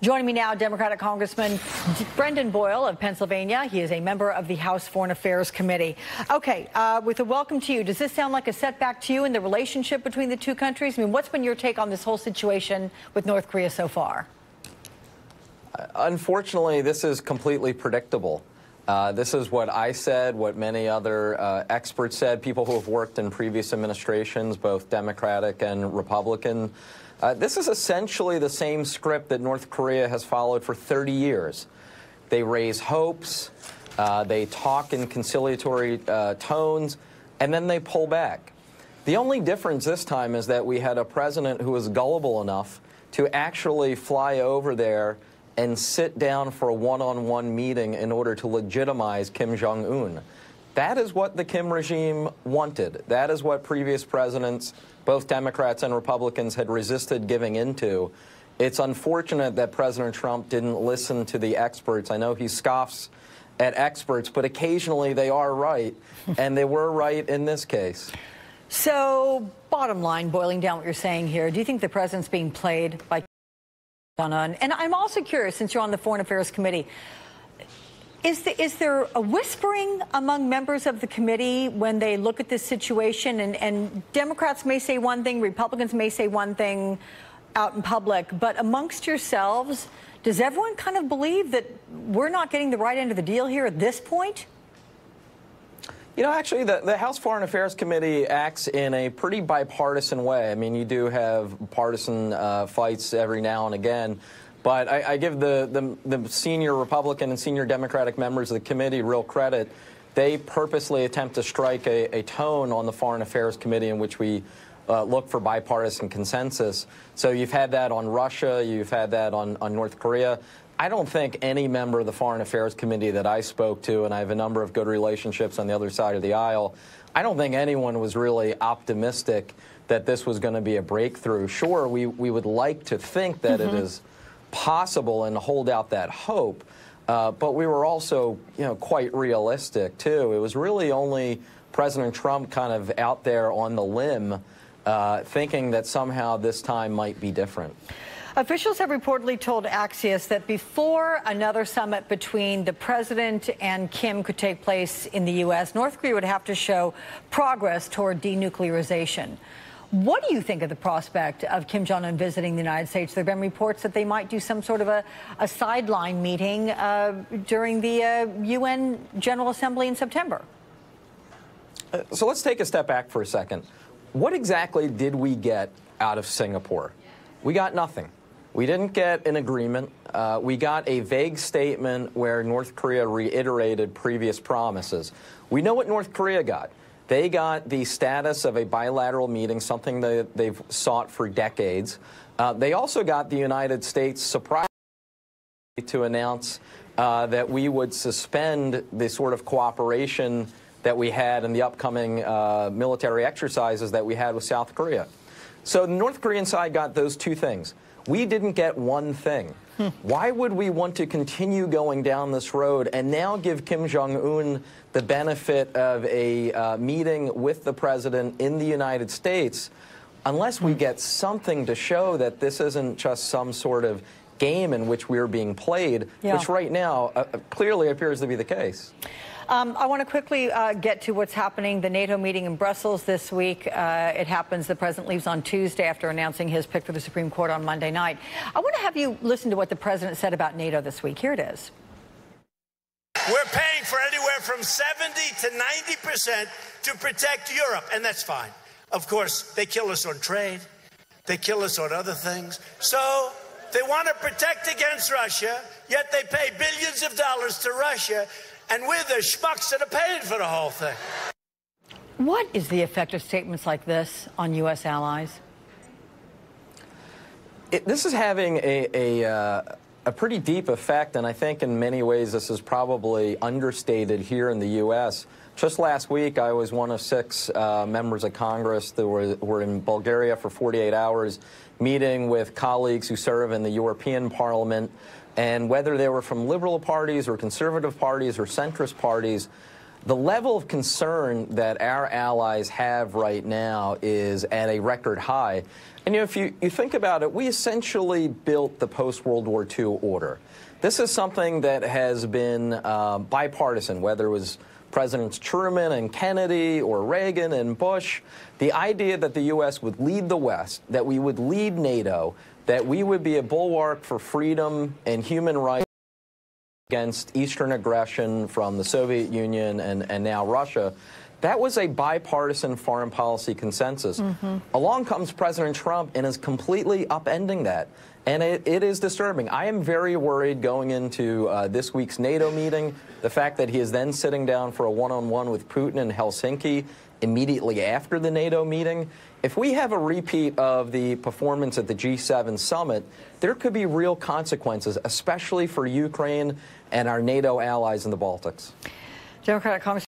Joining me now, Democratic Congressman Brendan Boyle of Pennsylvania. He is a member of the House Foreign Affairs Committee. Okay, with a welcome to you, does this sound like a setback to you in the relationship between the two countries? I mean, what's been your take on this whole situation with North Korea so far? Unfortunately, this is completely predictable. This is what I said, what many other experts said, people who have worked in previous administrations, both Democratic and Republican. This is essentially the same script that North Korea has followed for 30 years. They raise hopes, they talk in conciliatory tones, and then they pull back. The only difference this time is that we had a president who was gullible enough to actually fly over there and sit down for a one-on-one meeting in order to legitimize Kim Jong-un. That is what the Kim regime wanted. That is what previous presidents, both Democrats and Republicans, had resisted giving into. It's unfortunate that President Trump didn't listen to the experts. I know he scoffs at experts, but occasionally they are right, and they were right in this case. So, bottom line, boiling down what you're saying here, do you think the president's being played by Kim Jongun? And I'm also curious, since you're on the Foreign Affairs Committee, is there a whispering among members of the committee when they look at this situation? And Democrats may say one thing, Republicans may say one thing out in public, but amongst yourselves, does everyone kind of believe that we're not getting the right end of the deal here at this point? You know, actually, the House Foreign Affairs Committee acts in a pretty bipartisan way. I mean, you do have partisan fights every now and again. But I give the senior Republican and senior Democratic members of the committee real credit. They purposely attempt to strike a tone on the Foreign Affairs Committee in which we look for bipartisan consensus. So you've had that on Russia. You've had that on North Korea. I don't think any member of the Foreign Affairs Committee that I spoke to, and I have a number of good relationships on the other side of the aisle, I don't think anyone was really optimistic that this was going to be a breakthrough. Sure, we would like to think that it is possible and hold out that hope, but we were also, quite realistic too. It was really only President Trump kind of out there on the limb, thinking that somehow this time might be different. Officials have reportedly told Axios that before another summit between the president and Kim could take place in the U.S., North Korea would have to show progress toward denuclearization. What do you think of the prospect of Kim Jong-un visiting the United States? There have been reports that they might do some sort of a sideline meeting during the UN General Assembly in September. So let's take a step back for a second. What exactly did we get out of Singapore? We got nothing. We didn't get an agreement. We got a vague statement where North Korea reiterated previous promises. We know what North Korea got. They got the status of a bilateral meeting, something that they've sought for decades. They also got the United States surprise to announce that we would suspend the sort of cooperation that we had in the upcoming military exercises that we had with South Korea. So the North Korean side got those two things. We didn't get one thing. Why would we want to continue going down this road and now give Kim Jong-un the benefit of a meeting with the president in the United States unless we get something to show that this isn't just some sort of game in which we're being played, which right now clearly appears to be the case? I want to quickly get to what's happening. The NATO meeting in Brussels this week. It happens the president leaves on Tuesday after announcing his pick for the Supreme Court on Monday night. I want to have you listen to what the president said about NATO this week. Here it is. We're paying for anywhere from 70 to 90% to protect Europe, and that's fine. Of course, they kill us on trade. They kill us on other things. So they want to protect against Russia, yet they pay billions of dollars to Russia. And we're the schmucks that are paying for the whole thing. What is the effect of statements like this on U.S. allies? This is having a pretty deep effect, and I think in many ways this is probably understated here in the U.S. Just last week, I was one of 6 members of Congress that were in Bulgaria for 48 hours, meeting with colleagues who serve in the European Parliament. And whether they were from liberal parties or conservative parties or centrist parties, The level of concern that our allies have right now is at a record high. And if you think about it, we essentially built the post-World War II order. This is something that has been bipartisan, whether it was Presidents Truman and Kennedy or Reagan and Bush. The idea that the U.S. would lead the West, that we would lead NATO, that we would be a bulwark for freedom and human rights against Eastern aggression from the Soviet Union and now Russia, that was a bipartisan foreign policy consensus. Along comes President Trump and is completely upending that. And it is disturbing. I am very worried going into this week's NATO meeting, the fact that he is then sitting down for a one-on-one with Putin in Helsinki immediately after the NATO meeting. If we have a repeat of the performance at the G7 summit, there could be real consequences, especially for Ukraine and our NATO allies in the Baltics. Democratic Congressman